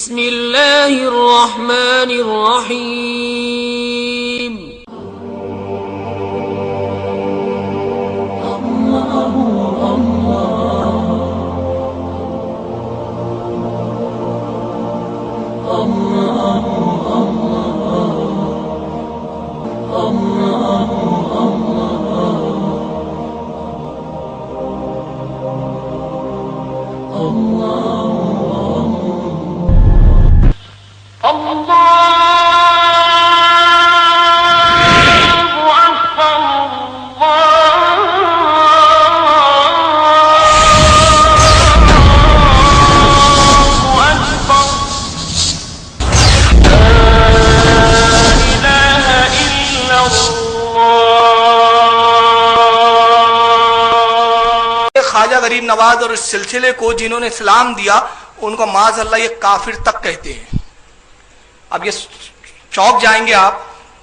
بسم اللہ الرحمن الرحیم خواجہ غریب نواز اور اس سلسلے کو جنہوں نے اسلام دیا ان کو معاذ اللہ یہ کافر تک کہتے ہیں۔ اب یہ چوک جائیں گے آپ،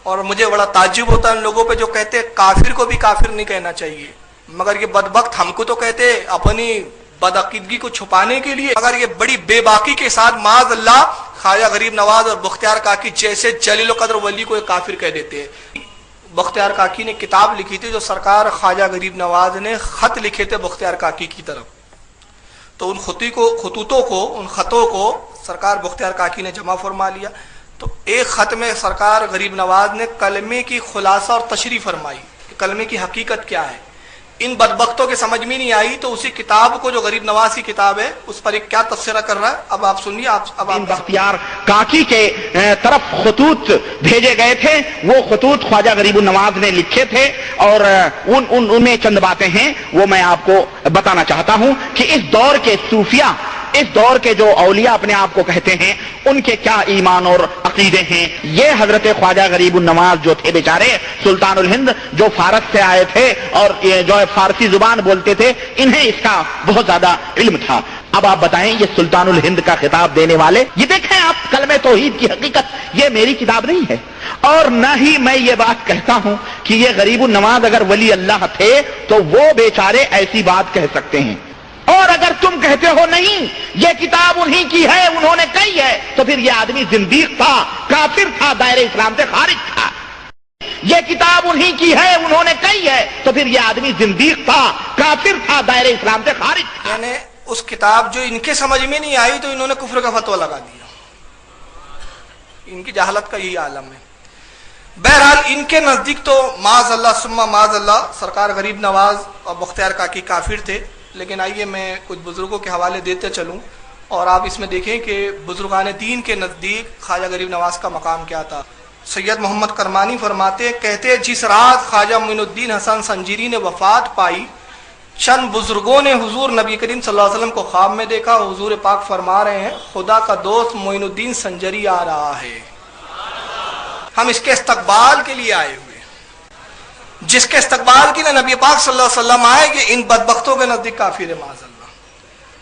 اور مجھے بڑا تعجب ہوتا ہے ان لوگوں پہ جو کہتے ہیں کافر کو بھی کافر نہیں کہنا چاہیے، مگر یہ بدبخت ہم کو تو کہتے اپنی بدعقیدگی کو چھپانے کے لیے، مگر یہ بڑی بے باکی کے ساتھ معاذ اللہ خواجہ غریب نواز اور بختیار کاکی جیسے جلیل القدر ولی کو ایک کافر کہہ دیتے ہیں۔ بختیار کاکی نے کتاب لکھی تھی جو سرکار خواجہ غریب نواز نے خط لکھے تھے بختیار کاکی کی طرف، تو ان خطوں کو سرکار بختیار کاکی نے جمع فرما لیا۔ تو ایک خط میں سرکار غریب نواز نے کلمے کی خلاصہ اور تشریح فرمائی کہ کلمے کی حقیقت کیا ہے۔ ان بدبختوں کے سمجھ میں نہیں آئی تو اسی کتاب کو جو غریب نواز کی کتاب ہے اس پر ایک کیا تبصرہ کر رہا ہے، اب آپ سنیے۔ بختیار کاکی کے طرف خطوط بھیجے گئے تھے، وہ خطوط خواجہ غریب نواز نے لکھے تھے، اور ان میں چند باتیں ہیں وہ میں آپ کو بتانا چاہتا ہوں کہ اس دور کے صوفیہ، اس دور کے جو اولیاء اپنے آپ کو کہتے ہیں، ان کے کیا ایمان اور عقیدے ہیں۔ یہ حضرت خواجہ غریب النواز جو تھے بیچارے سلطان الہند، جو فارس سے آئے تھے اور جو فارسی زبان بولتے تھے، انہیں اس کا بہت زیادہ علم تھا۔ اب آپ بتائیں یہ سلطان الہند کا خطاب دینے والے، یہ دیکھیں آپ کلمہ توحید کی حقیقت، یہ میری کتاب نہیں ہے، اور نہ ہی میں یہ بات کہتا ہوں کہ یہ غریب النواز اگر ولی اللہ تھے تو وہ بیچارے ایسی بات کہہ سکتے ہیں، اور اگر تم کہتے ہو نہیں یہ کتاب انہی کی ہے، انہوں نے کہی ہے، تو پھر یہ آدمی زندیق تھا، کافر تھا، دائرہ اسلام سے خارج تھا۔ یہ کتاب انہی کی ہے، انہوں نے کہی ہے، تو پھر یہ آدمی زندیق تھا، کافر تھا، دائرہ اسلام سے خارج تھا۔ یعنی اس کتاب جو ان کے سمجھ میں نہیں آئی تو انہوں نے کفر کا فتویٰ لگا دیا۔ ان کی جہالت کا یہی عالم ہے۔ بہرحال ان کے نزدیک تو معاذ اللہ ثم معاذ اللہ سرکار غریب نواز اور بختیار کاکی کافر تھے، لیکن آئیے میں کچھ بزرگوں کے حوالے دیتے چلوں اور آپ اس میں دیکھیں کہ بزرگان دین کے نزدیک خواجہ غریب نواز کا مقام کیا تھا۔ سید محمد کرمانی فرماتے کہتے جس رات خواجہ معین الدین حسن سنجیری نے وفات پائی، چند بزرگوں نے حضور نبی کریم صلی اللہ علیہ وسلم کو خواب میں دیکھا، حضور پاک فرما رہے ہیں خدا کا دوست معین الدین سنجری آ رہا ہے، ہم اس کے استقبال کے لیے آئے ہوئے۔ جس کے استقبال کے لیے نبی پاک صلی اللہ علیہ وسلم آئے کہ ان بدبختوں کے نزدیک کافر ہے معاذ اللہ۔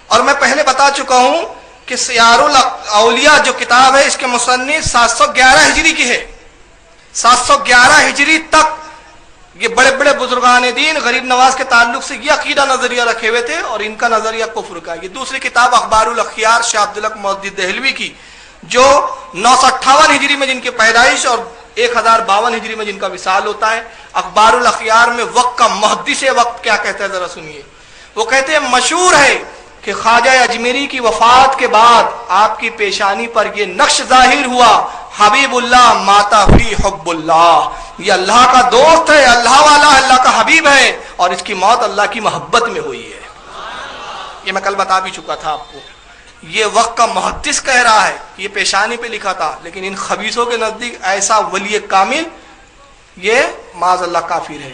اور میں پہلے بتا چکا ہوں کہ سیار الاولیاء جو کتاب ہے اس کے مصنف 711 ہجری کی ہے، 711 ہجری تک یہ بڑے بڑے بزرگان دین غریب نواز کے تعلق سے یہ عقیدہ نظریہ رکھے ہوئے تھے، اور ان کا نظریہ کفر کا۔ یہ دوسری کتاب اخبار الاخیار شاہ عبدالحق محدث دہلوی کی، جو 958 ہجری میں جن کی پیدائش اور 1052 ہجری میں جن کا وصال ہوتا ہے۔ اخبار الاخیار میں وقت کا محدث وقت کیا کہتا ہے ذرا سنیے۔ وہ کہتے ہیں مشہور ہے کہ خواجہ اجمیری کی وفات کے بعد آپ کی پیشانی پر یہ نقش ظاہر ہوا، حبیب اللہ ماتا فی حب اللہ، یہ اللہ کا دوست ہے، اللہ والا، اللہ کا حبیب ہے، اور اس کی موت اللہ کی محبت میں ہوئی ہے۔ یہ میں کل بتا بھی چکا تھا آپ کو، یہ وقت کا محدث کہہ رہا ہے، یہ پیشانی پہ لکھا تھا، لیکن ان خبیثوں کے نزدیک ایسا ولی کامل یہ معاذ اللہ کافر ہے۔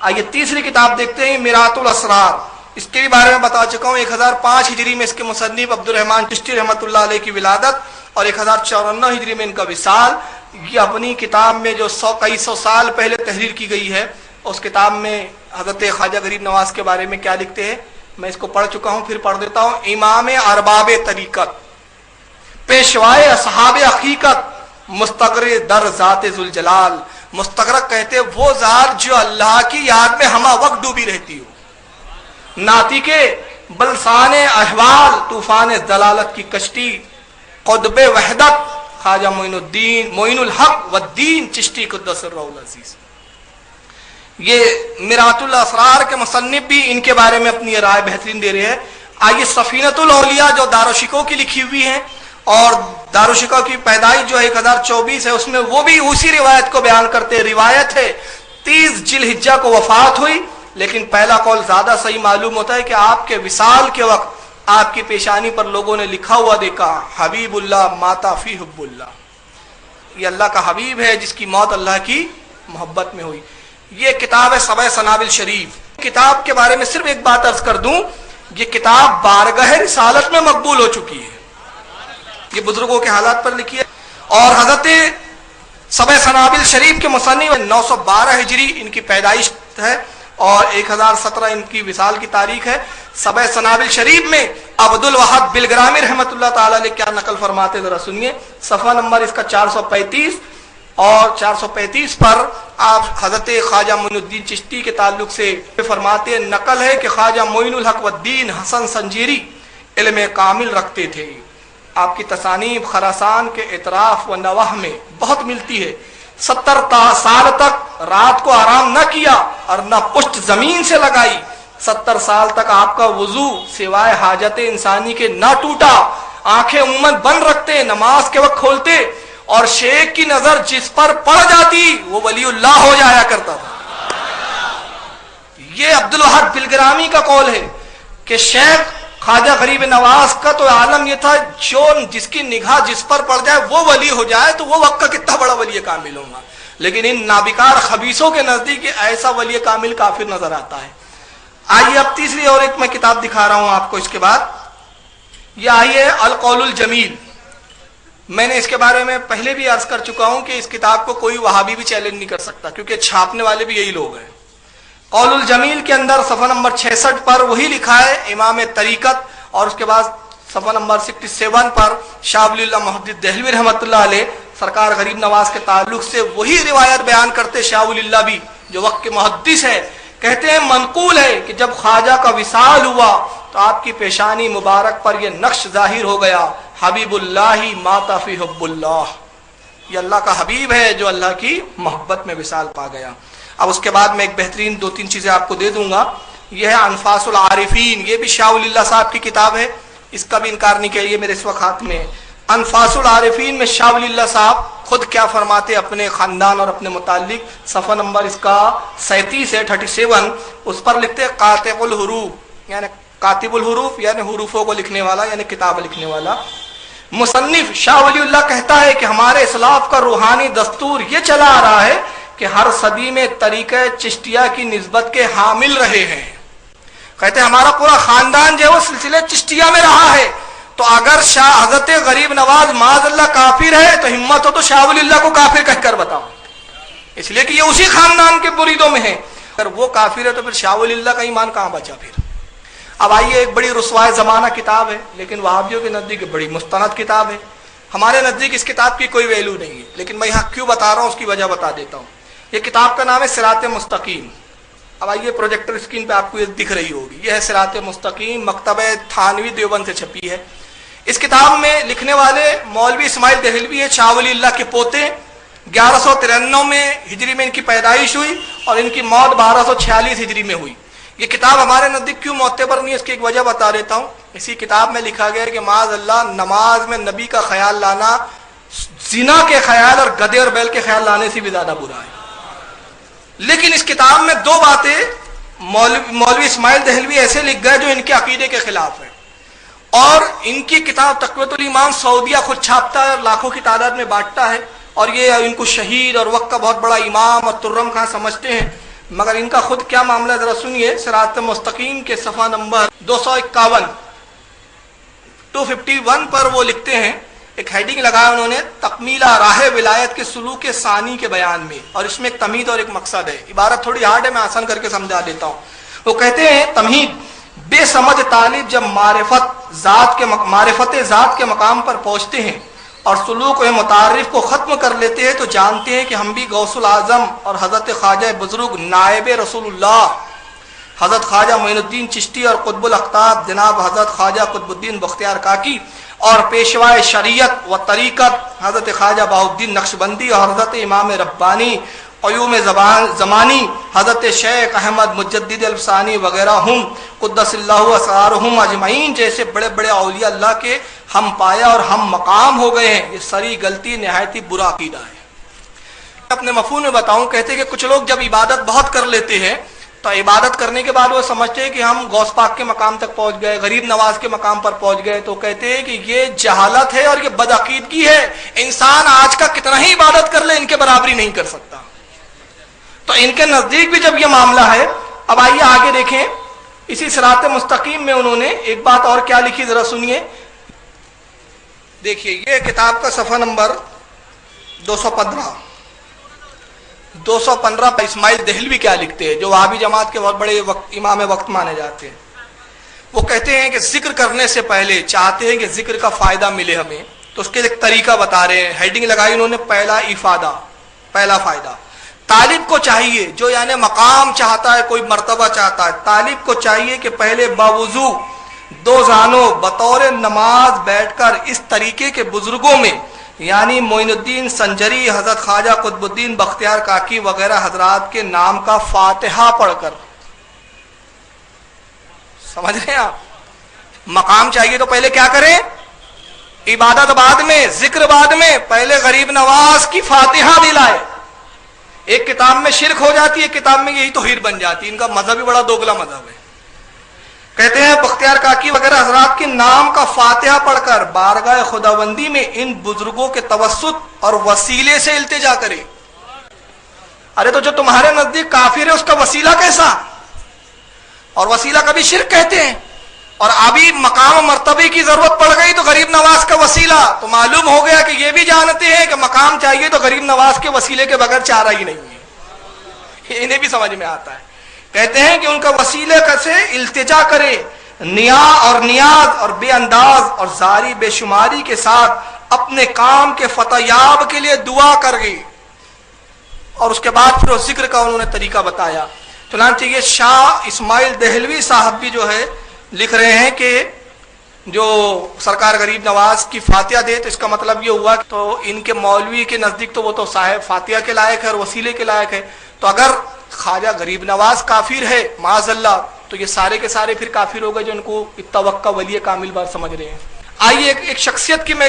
آئیے تیسری کتاب دیکھتے ہیں میرات الاسرار، اس کے بھی بارے میں بتا چکا ہوں۔ 1005 ہجری میں اس کے مصنف عبد الرحمن چشتی رحمۃ اللہ علیہ کی ولادت، اور 1054 ہجری میں ان کا وصال۔ یہ اپنی کتاب میں جو کئی سو سال پہلے تحریر کی گئی ہے، اس کتاب میں حضرت خواجہ غریب نواز کے بارے میں کیا لکھتے ہیں میں اس کو پڑھ چکا ہوں، پھر پڑھ دیتا ہوں۔ امام ارباب طریقت، پیشوائے اصحاب حقیقت، مستغرق در ذات ذوالجلال۔ مستغرق کہتے وہ ذات جو اللہ کی یاد میں ہمہ وقت ڈوبی رہتی ہو، ناطق بلسان احوال طوفان دلالت کی کشتی، قطب وحدت خواجہ معین الحق والدین چشتی قدس سرہ العزیز. یہ مرات الاسرار کے مصنف بھی ان کے بارے میں اپنی رائے بہترین دے رہے ہیں. آئیے سفینۃ الاولیاء جو دارالشکوہ کی لکھی ہوئی ہے اور دارالشکوہ کی پیدائش جو 1024 ہے اس میں وہ بھی اسی روایت کو بیان کرتے ہیں. روایت ہے 30 ذی الحجہ کو وفات ہوئی، لیکن پہلا قول زیادہ صحیح معلوم ہوتا ہے کہ آپ کے وصال کے وقت آپ کی پیشانی پر لوگوں نے لکھا ہوا دیکھا حبیب اللہ ماتا فی حب اللہ. یہ اللہ کا حبیب ہے جس کی موت اللہ کی محبت میں ہوئی. یہ کتاب ہے سبع سنابل شریف. کتاب کے بارے میں صرف ایک بات عرض کر دوں، یہ کتاب بارگاہ رسالت میں مقبول ہو چکی ہے. یہ بزرگوں کے حالات پر لکھی ہے. اور حضرت سبع سنابل شریف کے مصنف 912 ہجری ان کی پیدائش ہے اور 1017 ان کی وصال کی تاریخ ہے. سبع سنابل شریف میں عبد الوہاب بلگرامی رحمۃ اللہ تعالی علیہ کیا نقل فرماتے ذرا سنیے. صفحہ نمبر اس کا 435 اور 435 پر آپ حضرت خواجہ معین الدین چشتی کے تعلق سے فرماتے نقل ہے کہ خواجہ معین الحق والدین حسن سنجیری علم کامل رکھتے تھے. آپ کی تصانیف خراسان کے اطراف و نواح میں بہت ملتی ہے. 70 سال تک رات کو آرام نہ کیا اور نہ پشت زمین سے لگائی. 70 سال تک آپ کا وضو سوائے حاجت انسانی کے نہ ٹوٹا. آنکھیں عموماً بند رکھتے، نماز کے وقت کھولتے اور شیخ کی نظر جس پر پڑ جاتی وہ ولی اللہ ہو جایا کرتا تھا. یہ عبد الوہاب بلگرامی کا قول ہے کہ شیخ خواجہ غریب نواز کا تو عالم یہ تھا جو جس کی نگاہ جس پر پڑ جائے وہ ولی ہو جائے تو وہ وقت کا کتنا بڑا ولی کامل ہوگا. لیکن ان نابکار خبیثوں کے نزدیک ایسا ولی کامل کافر نظر آتا ہے. آئیے اب تیسری اور ایک میں کتاب دکھا رہا ہوں آپ کو اس کے بعد. یہ آئیے القول الجمیل. میں نے اس کے بارے میں پہلے بھی عرض کر چکا ہوں کہ اس کتاب کو کوئی وہابی بھی چیلنج نہیں کر سکتا کیونکہ چھاپنے والے بھی یہی لوگ ہیں. قول الجمیل کے اندر صفحہ نمبر 66 پر وہی لکھا ہے امام طریقت، اور اس کے بعد صفحہ نمبر 67 پر شاہ ولی اللہ محدث دہلوی رحمۃ اللہ علیہ سرکار غریب نواز کے تعلق سے وہی روایت بیان کرتے شاہ ولی اللہ بھی جو وقت کے محدث ہے. کہتے ہیں منقول ہے کہ جب خواجہ کا وصال ہوا تو آپ کی پیشانی مبارک پر یہ نقش ظاہر ہو گیا حبیب اللہ ماتا فی حب اللہ. یہ اللہ کا حبیب ہے جو اللہ کی محبت میں وصال پا گیا. اب اس کے بعد میں ایک بہترین 2-3 چیزیں آپ کو دے دوں گا. یہ ہے انفاس العارفین. یہ بھی شاہ ولی اللہ صاحب کی کتاب ہے، اس کا بھی انکار نہیں کیا. یہ میرے اس وقت ہاتھ میں ہے. انفاس العارفین میں شاہ ولی اللہ صاحب خود کیا فرماتے اپنے خاندان اور اپنے متعلق. صفحہ نمبر اس کا 37 ہے 37. اس پر لکھتے قاطب الحروف یعنی کاتب الحروف یعنی حروفوں کو لکھنے والا یعنی کتاب لکھنے والا. مصنف شاہ ولی اللہ کہتا ہے کہ ہمارے اسلاف کا روحانی دستور یہ چلا آ رہا ہے کہ ہر صدی میں طریقہ چشتیہ کی نسبت کے حامل رہے ہیں. کہتے ہیں ہمارا پورا خاندان جو ہے وہ سلسلے چشتیہ میں رہا ہے. تو اگر شاہ حضرت غریب نواز معاذ اللہ کافر ہے تو ہمت ہو تو شاہ ولی اللہ کو کافر کہہ کر بتاؤ، اس لیے کہ یہ اسی خاندان کے مریدوں میں ہے. اگر وہ کافر ہے تو پھر شاہ ولی اللہ کا ایمان کہاں بچا پھر. اب آئیے ایک بڑی رسوائے زمانہ کتاب ہے لیکن وہابیوں کے نزدیک بڑی مستند کتاب ہے. ہمارے نزدیک اس کتاب کی کوئی ویلو نہیں ہے لیکن میں یہاں کیوں بتا رہا ہوں اس کی وجہ بتا دیتا ہوں. یہ کتاب کا نام ہے صراط مستقیم. اب آئیے پروجیکٹر اسکرین پہ آپ کو یہ دکھ رہی ہوگی. یہ ہے صراط مستقیم، مکتبہ تھانوی دیوبند سے چھپی ہے. اس کتاب میں لکھنے والے مولوی اسماعیل دہلوی ہے، شاہ ولی اللہ کے پوتے. 1193 میں ہجری میں ان کی پیدائش ہوئی اور ان کی موت 1246 ہجری میں ہوئی. یہ کتاب ہمارے نزدیک کیوں معتبر نہیں ہے اس کی ایک وجہ بتا دیتا ہوں. اسی کتاب میں لکھا گیا ہے کہ معاذ اللہ نماز میں نبی کا خیال لانا زنا کے خیال اور گدھے اور بیل کے خیال لانے سے بھی زیادہ برا ہے. لیکن اس کتاب میں 2 باتیں مولوی اسماعیل دہلوی ایسے لکھ گئے جو ان کے عقیدے کے خلاف ہے. اور ان کی کتاب تقویۃ الایمان سعودیہ خود چھاپتا ہے اور لاکھوں کی تعداد میں بانٹتا ہے اور یہ ان کو شہید اور وقت کا بہت بڑا امام اور ترم خاں سمجھتے ہیں. مگر ان کا خود کیا معاملہ ذرا سنیے. صراط مستقیم کے صفحہ نمبر 251 پر وہ لکھتے ہیں، ایک ہیڈنگ لگایا انہوں نے تکمیلہ راہ ولایت کے سلوک ثانی کے بیان میں، اور اس میں ایک تمہید اور ایک مقصد ہے. عبارت تھوڑی ہارڈ ہے، میں آسان کر کے سمجھا دیتا ہوں. وہ کہتے ہیں تمہید بے سمجھ طالب جب معرفت ذات کے مقام پر پہنچتے ہیں اور سلوک و متعارف کو ختم کر لیتے ہیں تو جانتے ہیں کہ ہم بھی غوث العظم اور حضرت خواجہ بزرگ نائب رسول اللہ حضرت خواجہ معین الدین چشتی اور قطب الاقطاب جناب حضرت خواجہ قطب الدین بختیار کاکی اور پیشوائے شریعت و طریقت حضرت خواجہ بہاؤالدین نقشبندی اور حضرت امام ربانی قیوم زمانی حضرت شیخ احمد مجدد الفسانی وغیرہ ہم قدس اللہ اسرارہم اجمعین جیسے بڑے بڑے اولیاء اللہ کے ہم پایا اور ہم مقام ہو گئے ہیں. یہ سری غلطی نہایت ہی برا عقیدہ ہے. اپنے مفہوم میں بتاؤں، کہتے کہ کچھ لوگ جب عبادت بہت کر لیتے ہیں تو عبادت کرنے کے بعد وہ سمجھتے ہیں کہ ہم غوث پاک کے مقام تک پہنچ گئے، غریب نواز کے مقام پر پہنچ گئے، تو کہتے ہیں کہ یہ جہالت ہے اور یہ بدعقیدگی ہے. انسان آج کا کتنا ہی عبادت کر لے ان کے برابری نہیں کر سکتا. تو ان کے نزدیک بھی جب یہ معاملہ ہے. اب آئیے آگے دیکھیں، اسی صراط مستقیم میں انہوں نے ایک بات اور کیا لکھی، ذرا سنیے. دیکھیے یہ کتاب کا صفحہ نمبر 215 پر اسماعیل دہلوی کیا لکھتے ہیں، جو وہابی جماعت کے بہت بڑے امام وقت مانے جاتے ہیں. وہ کہتے ہیں کہ ذکر کرنے سے پہلے چاہتے ہیں کہ ذکر کا فائدہ ملے ہمیں، تو اس کے ایک طریقہ بتا رہے ہیں. ہیڈنگ لگائی انہوں نے، پہلا افادہ، پہلا فائدہ. طالب کو چاہیے، جو یعنی مقام چاہتا ہے، کوئی مرتبہ چاہتا ہے، طالب کو چاہیے کہ پہلے باوضو دو زانوں بطور نماز بیٹھ کر اس طریقے کے بزرگوں میں یعنی معین الدین سنجری، حضرت خواجہ قطب الدین بختیار کاکی وغیرہ حضرات کے نام کا فاتحہ پڑھ کر. سمجھ رہے ہیں آپ؟ مقام چاہیے تو پہلے کیا کریں؟ عبادت بعد میں، ذکر بعد میں، پہلے غریب نواز کی فاتحہ دلائے. ایک کتاب میں شرک ہو جاتی ہے، ایک کتاب میں یہی توحید بن جاتی ہے. ان کا مذہب بھی بڑا دوگلا مذہب ہے. کہتے ہیں بختیار کاکی وغیرہ حضرات کے نام کا فاتحہ پڑھ کر بارگاہ خداوندی میں ان بزرگوں کے توسط اور وسیلے سے التجا کرے. ارے تو جو تمہارے نزدیک کافر ہے اس کا وسیلہ کیسا؟ اور وسیلہ کبھی شرک کہتے ہیں. اور ابھی مقام و مرتبے کی ضرورت پڑ گئی تو غریب نواز کا وسیلہ. تو معلوم ہو گیا کہ یہ بھی جانتے ہیں کہ مقام چاہیے تو غریب نواز کے وسیلے کے بغیر چارہ ہی نہیں ہے. انہیں بھی سمجھ میں آتا ہے. کہتے ہیں کہ ان کا وسیلے سے التجا کرے، نیاز اور بے انداز اور زاری بے شماری کے ساتھ اپنے کام کے فتح یاب کے لیے دعا کر گئی. اور اس کے بعد پھر اس ذکر کا انہوں نے طریقہ بتایا. چنانچہ یہ شاہ اسماعیل دہلوی صاحب بھی جو ہے لکھ رہے ہیں کہ جو سرکار غریب نواز کی فاتحہ دے تو اس کا مطلب یہ ہوا تو ان کے مولوی کے نزدیک تو وہ تو صاحب فاتحہ کے لائق ہے اور وسیلے کے لائق ہے. تو اگر خواجہ غریب نواز کافر ہے معاذ اللہ تو یہ سارے کے سارے پھر کافر ہو گئے جو ان کو اتوقع ولی کامل بار سمجھ رہے ہیں. آئیے ایک شخصیت کی میں